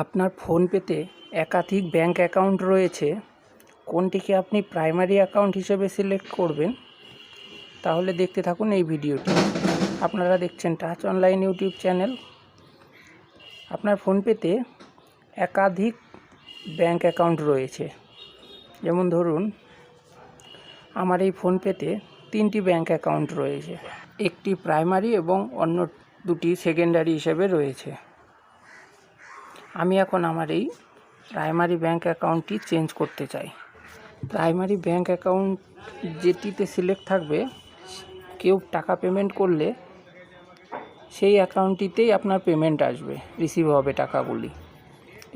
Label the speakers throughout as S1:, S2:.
S1: আপনার ফোনপেতে একাধিক ব্যাঙ্ক অ্যাকাউন্ট রয়েছে, কোনটিকে আপনি প্রাইমারি অ্যাকাউন্ট হিসেবে সিলেক্ট করবেন তাহলে দেখতে থাকুন এই ভিডিওটি। আপনারা দেখছেন টাচ অনলাইন ইউটিউব চ্যানেল। আপনার ফোনপেতে একাধিক ব্যাঙ্ক অ্যাকাউন্ট রয়েছে, যেমন ধরুন আমার এই ফোনপেতে 3টি ব্যাঙ্ক অ্যাকাউন্ট রয়েছে, একটি প্রাইমারি এবং অন্য দুটি সেকেন্ডারি হিসেবে রয়েছে। আমি এখন আমার এই প্রাইমারি ব্যাঙ্ক অ্যাকাউন্টটি চেঞ্জ করতে চাই। প্রাইমারি ব্যাঙ্ক অ্যাকাউন্ট যেটিতে সিলেক্ট থাকবে, কেউ টাকা পেমেন্ট করলে সেই অ্যাকাউন্টটিতেই আপনার পেমেন্ট আসবে, রিসিভ হবে টাকাগুলি।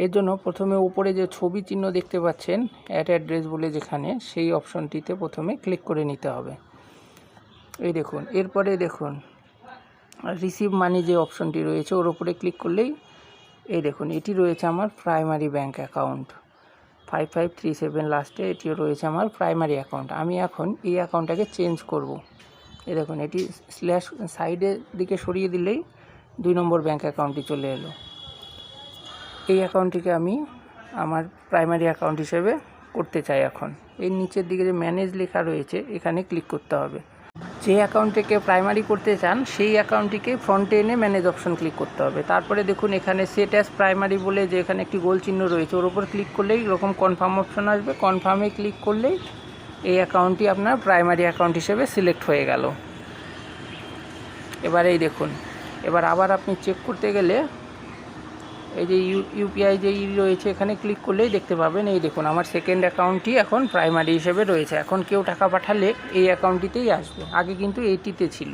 S1: এর জন্য প্রথমে উপরে যে ছবি চিহ্ন দেখতে পাচ্ছেন অ্যাড অ্যাড্রেস বলে, যেখানে সেই অপশনটিতে প্রথমে ক্লিক করে নিতে হবে। এই দেখুন, এরপরে দেখুন রিসিভ মানি যে অপশনটি রয়েছে ওর উপরে ক্লিক করলেই এই দেখুন এটি রয়েছে আমার প্রাইমারি ব্যাঙ্ক অ্যাকাউন্ট 5537 লাস্টে, এটিও রয়েছে আমার প্রাইমারি অ্যাকাউন্ট। আমি এখন এই অ্যাকাউন্টটাকে চেঞ্জ করব। এই দেখুন এটি স্ল্যাশ সাইডের দিকে সরিয়ে দিলেই 2 নম্বর ব্যাঙ্ক অ্যাকাউন্টটি চলে এলো। এই অ্যাকাউন্টটিকে আমি আমার প্রাইমারি অ্যাকাউন্ট হিসেবে করতে চাই। এখন এর নিচের দিকে যে ম্যানেজ লেখা রয়েছে এখানে ক্লিক করতে হবে। যে অ্যাকাউন্টটিকে প্রাইমারি করতে চান সেই অ্যাকাউন্টটিকে ফ্রন্টে এনে ম্যানেজ অপশন ক্লিক করতে হবে। তারপরে দেখুন এখানে সেট অ্যাজ প্রাইমারি বলে যে এখানে একটি গোল চিহ্ন রয়েছে, ওর উপর ক্লিক করলেই এরকম কনফার্ম অপশন আসবে। কনফার্মে ক্লিক করলেই এই অ্যাকাউন্টটি আপনার প্রাইমারি অ্যাকাউন্ট হিসেবে সিলেক্ট হয়ে গেল। এবার এই দেখুন, এবার আবার আপনি চেক করতে গেলে এই যে ইউপিআই যেই রয়েছে এখানে ক্লিক করলেই দেখতে পাবেন এই দেখুন আমার সেকেন্ড অ্যাকাউন্টটি এখন প্রাইমারি হিসেবে রয়েছে। এখন কেউ টাকা পাঠালে এই অ্যাকাউন্টটিতেই আসবে, আগে কিন্তু এইটিতে ছিল।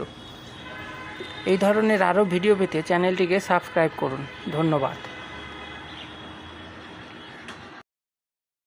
S1: এই ধরনের আরও ভিডিও পেতে চ্যানেলটিকে সাবস্ক্রাইব করুন। ধন্যবাদ।